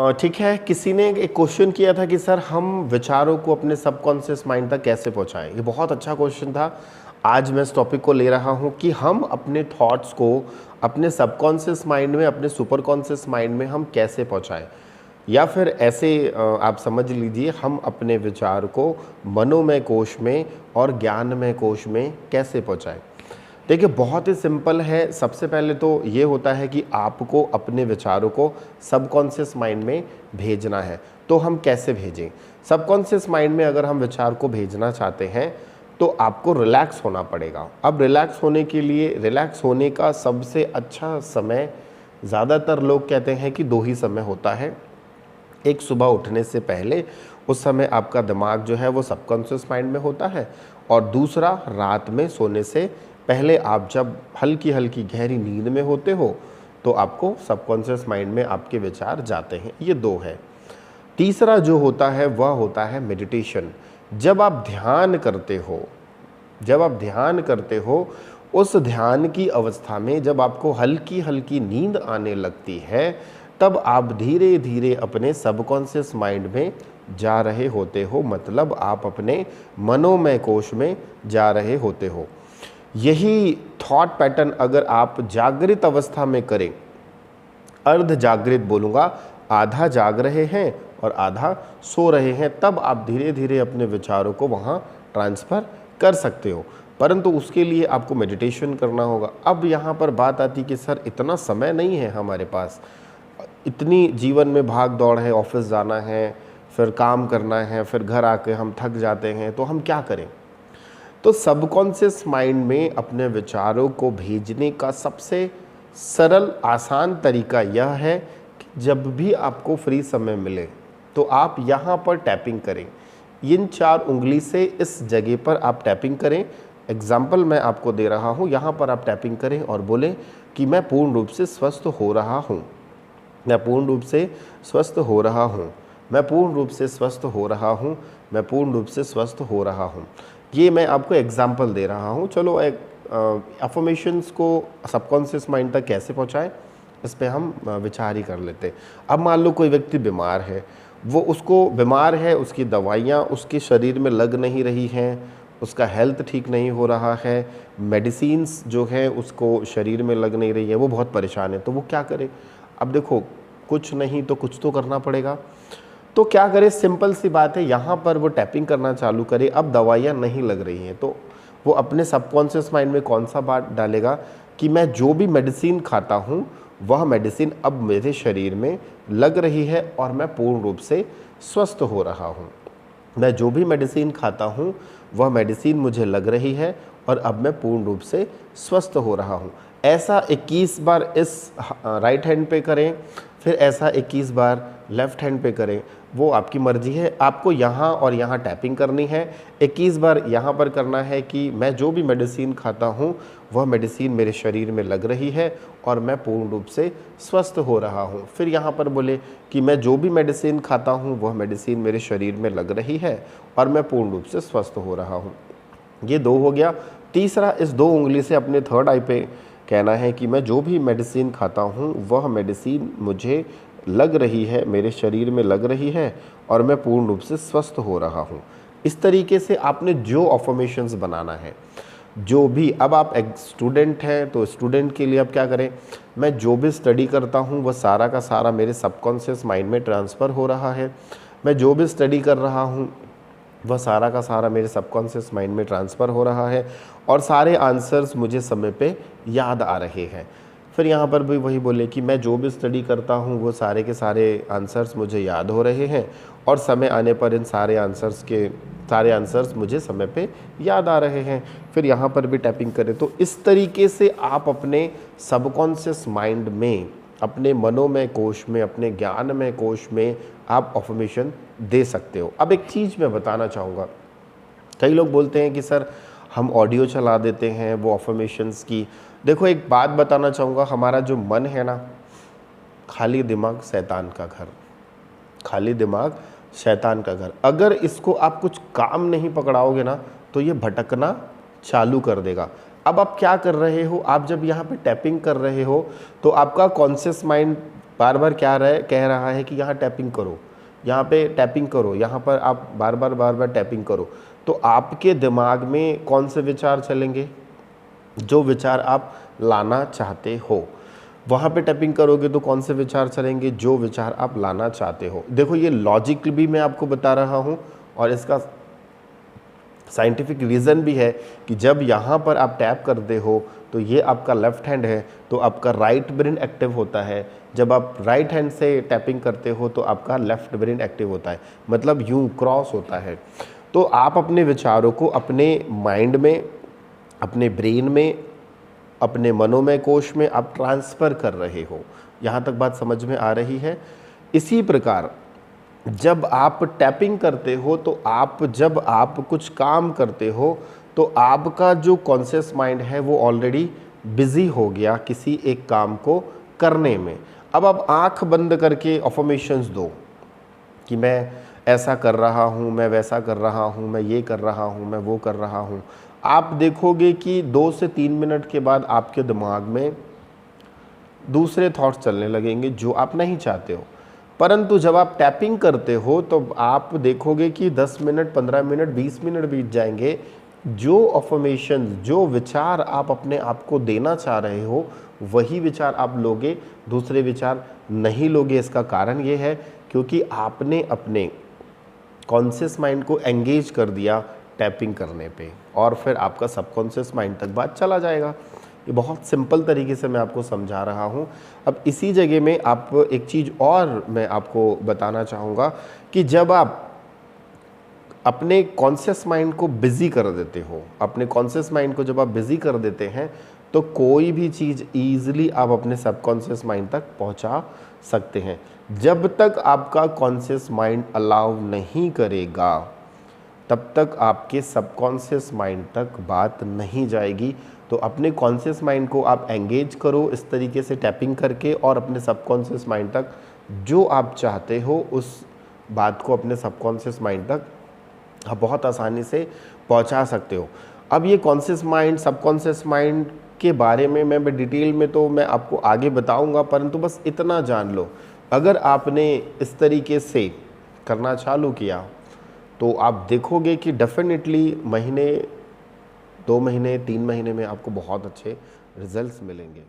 ठीक है, किसी ने एक क्वेश्चन किया था कि सर हम विचारों को अपने सबकॉन्शियस माइंड तक कैसे पहुंचाएं। ये बहुत अच्छा क्वेश्चन था। आज मैं इस टॉपिक को ले रहा हूं कि हम अपने थॉट्स को अपने सबकॉन्शियस माइंड में, अपने सुपर कॉन्शियस माइंड में हम कैसे पहुंचाएं, या फिर ऐसे आप समझ लीजिए हम अपने विचार को मनोमय कोश में और ज्ञानमय कोश में कैसे पहुंचाएं। देखिए, बहुत ही सिंपल है। सबसे पहले तो ये होता है कि आपको अपने विचारों को सबकॉन्शियस माइंड में भेजना है। तो हम कैसे भेजें? सबकॉन्शियस माइंड में अगर हम विचार को भेजना चाहते हैं तो आपको रिलैक्स होना पड़ेगा। अब रिलैक्स होने के लिए, रिलैक्स होने का सबसे अच्छा समय, ज़्यादातर लोग कहते हैं कि दो ही समय होता है। एक, सुबह उठने से पहले, उस समय आपका दिमाग जो है वो सबकॉन्शियस माइंड में होता है, और दूसरा, रात में सोने से पहले आप जब हल्की हल्की गहरी नींद में होते हो तो आपको सबकॉन्शियस माइंड में आपके विचार जाते हैं। ये दो है। तीसरा जो होता है वह होता है मेडिटेशन। जब आप ध्यान करते हो, जब आप ध्यान करते हो, उस ध्यान की अवस्था में जब आपको हल्की हल्की नींद आने लगती है, तब आप धीरे धीरे अपने सबकॉन्शियस माइंड में जा रहे होते हो। मतलब आप अपने मनोमय कोश में जा रहे होते हो। यही थॉट पैटर्न अगर आप जागृत अवस्था में करें, अर्ध जागृत बोलूँगा, आधा जाग रहे हैं और आधा सो रहे हैं, तब आप धीरे धीरे अपने विचारों को वहाँ ट्रांसफ़र कर सकते हो। परंतु उसके लिए आपको मेडिटेशन करना होगा। अब यहाँ पर बात आती कि सर इतना समय नहीं है हमारे पास, इतनी जीवन में भाग दौड़ है, ऑफिस जाना है, फिर काम करना है, फिर घर आके हम थक जाते हैं, तो हम क्या करें? तो सबकॉन्शियस माइंड में अपने विचारों को भेजने का सबसे सरल आसान तरीका यह है कि जब भी आपको फ्री समय मिले तो आप यहाँ पर टैपिंग करें। इन 4 उंगली से इस जगह पर आप टैपिंग करें। एग्जाम्पल मैं आपको दे रहा हूँ, यहाँ पर आप टैपिंग करें और बोलें कि मैं पूर्ण रूप से स्वस्थ हो रहा हूँ, मैं पूर्ण रूप से स्वस्थ हो रहा हूँ, मैं पूर्ण रूप से स्वस्थ हो रहा हूँ, मैं पूर्ण रूप से स्वस्थ हो रहा हूँ। ये मैं आपको एग्जाम्पल दे रहा हूँ। चलो, एक अफर्मेशंस को सबकॉन्शियस माइंड तक कैसे पहुँचाएं, इस पे हम विचार ही कर लेते हैं। अब मान लो कोई व्यक्ति बीमार है, वो उसको बीमार है, उसकी दवाइयाँ उसके शरीर में लग नहीं रही हैं, उसका हेल्थ ठीक नहीं हो रहा है, मेडिसिन्स जो है उसको शरीर में लग नहीं रही है, वो बहुत परेशान है। तो वो क्या करे? अब देखो, कुछ नहीं तो कुछ तो करना पड़ेगा। तो क्या करे? सिंपल सी बात है, यहाँ पर वो टैपिंग करना चालू करे। अब दवाइयाँ नहीं लग रही हैं तो वो अपने सबकॉन्शियस माइंड में कौन सा बात डालेगा कि मैं जो भी मेडिसिन खाता हूँ वह मेडिसिन अब मेरे शरीर में लग रही है और मैं पूर्ण रूप से स्वस्थ हो रहा हूँ। मैं जो भी मेडिसिन खाता हूँ वह मेडिसिन मुझे लग रही है और अब मैं पूर्ण रूप से स्वस्थ हो रहा हूँ। ऐसा 21 बार इस राइट हैंड पे करें, फिर ऐसा 21 बार लेफ़्ट हैंड पे करें, वो आपकी मर्ज़ी है। आपको यहाँ और यहाँ टैपिंग करनी है। 21 बार यहाँ पर करना है कि मैं जो भी मेडिसिन खाता हूँ वह मेडिसिन मेरे शरीर में लग रही है और मैं पूर्ण रूप से स्वस्थ हो रहा हूँ। फिर यहाँ पर बोले कि मैं जो भी मेडिसिन खाता हूँ वह मेडिसिन मेरे शरीर में लग रही है और मैं पूर्ण रूप से स्वस्थ हो रहा हूँ। ये 2 हो गया। तीसरा, इस 2 उंगली से अपने थर्ड आई पे कहना है कि मैं जो भी मेडिसिन खाता हूँ वह मेडिसिन मुझे लग रही है, मेरे शरीर में लग रही है और मैं पूर्ण रूप से स्वस्थ हो रहा हूँ। इस तरीके से आपने जो अफर्मेशंस बनाना है, जो भी, अब आप एक स्टूडेंट हैं तो स्टूडेंट के लिए आप क्या करें? मैं जो भी स्टडी करता हूँ वह सारा का सारा मेरे सबकॉन्शियस माइंड में ट्रांसफ़र हो रहा है। मैं जो भी स्टडी कर रहा हूँ वह सारा का सारा मेरे सबकॉन्शियस माइंड में ट्रांसफ़र हो रहा है और सारे आंसर्स मुझे समय पे याद आ रहे हैं। फिर यहाँ पर भी वही बोले कि मैं जो भी स्टडी करता हूँ वो सारे के सारे आंसर्स मुझे याद हो रहे हैं और समय आने पर इन सारे आंसर्स मुझे समय पे याद आ रहे हैं। फिर यहाँ पर भी टैपिंग करें। तो इस तरीके से आप अपने सबकॉन्शियस माइंड में, अपने मनोमय कोश में, अपने ज्ञानमय कोश में आप अफर्मेशन दे सकते हो। अब एक चीज़ मैं बताना चाहूँगा, कई लोग बोलते हैं कि सर हम ऑडियो चला देते हैं वो अफर्मेशंस की। देखो, एक बात बताना चाहूँगा, हमारा जो मन है ना, खाली दिमाग शैतान का घर, खाली दिमाग शैतान का घर। अगर इसको आप कुछ काम नहीं पकड़ाओगे ना तो ये भटकना चालू कर देगा। अब आप क्या कर रहे हो? आप जब यहाँ पे टैपिंग कर रहे हो तो आपका कॉन्शियस माइंड बार बार कह रहा है कि यहाँ टैपिंग करो, यहाँ पे टैपिंग करो, यहाँ पर आप बार बार टैपिंग करो, तो आपके दिमाग में कौन से विचार चलेंगे? जो विचार आप लाना चाहते हो। वहाँ पे टैपिंग करोगे तो कौन से विचार चलेंगे? जो विचार आप लाना चाहते हो। देखो, ये लॉजिक भी मैं आपको बता रहा हूँ और इसका साइंटिफिक रीज़न भी है कि जब यहाँ पर आप टैप करते हो तो ये आपका लेफ्ट हैंड है, तो आपका राइट ब्रेन एक्टिव होता है। जब आप राइट हैंड से टैपिंग करते हो तो आपका लेफ्ट ब्रेन एक्टिव होता है, मतलब यूं क्रॉस होता है। तो आप अपने विचारों को अपने माइंड में, अपने ब्रेन में, अपने मनोमय कोश में आप ट्रांसफ़र कर रहे हो। यहाँ तक बात समझ में आ रही है? इसी प्रकार जब आप टैपिंग करते हो तो जब आप कुछ काम करते हो तो आपका जो कॉन्शियस माइंड है वो ऑलरेडी बिज़ी हो गया किसी एक काम को करने में। अब आप आँख बंद करके अफर्मेशंस दो कि मैं ऐसा कर रहा हूँ, मैं वैसा कर रहा हूँ, मैं ये कर रहा हूँ, मैं वो कर रहा हूँ। आप देखोगे कि 2 से 3 मिनट के बाद आपके दिमाग में दूसरे थॉट्स चलने लगेंगे जो आप नहीं चाहते हो। परंतु जब आप टैपिंग करते हो तो आप देखोगे कि 10 मिनट, 15 मिनट, 20 मिनट बीत जाएंगे। जो अफर्मेशन, जो विचार आप अपने आप को देना चाह रहे हो वही विचार आप लोगे, दूसरे विचार नहीं लोगे। इसका कारण ये है क्योंकि आपने अपने कॉन्शियस माइंड को एंगेज कर दिया टैपिंग करने पे, और फिर आपका सबकॉन्शियस माइंड तक बात चला जाएगा। ये बहुत सिंपल तरीके से मैं आपको समझा रहा हूँ। अब इसी जगह में आप एक चीज़ और मैं आपको बताना चाहूँगा कि जब आप अपने कॉन्शियस माइंड को बिज़ी कर देते हो, अपने कॉन्शियस माइंड को जब आप बिज़ी कर देते हैं तो कोई भी चीज़ ईज़िली आप अपने सबकॉन्शियस माइंड तक पहुँचा सकते हैं। जब तक आपका कॉन्शियस माइंड अलाउ नहीं करेगा तब तक आपके सबकॉन्शियस माइंड तक बात नहीं जाएगी। तो अपने कॉन्शियस माइंड को आप एंगेज करो इस तरीके से टैपिंग करके, और अपने सबकॉन्शियस माइंड तक जो आप चाहते हो उस बात को अपने सबकॉन्शियस माइंड तक आप बहुत आसानी से पहुंचा सकते हो। अब ये कॉन्शियस माइंड, सबकॉन्शियस माइंड के बारे में मैं डिटेल में तो मैं आपको आगे बताऊंगा, परंतु बस इतना जान लो, अगर आपने इस तरीके से करना चालू किया तो आप देखोगे कि डेफिनेटली महीने, 2 महीने, 3 महीने में आपको बहुत अच्छे रिजल्ट्स मिलेंगे।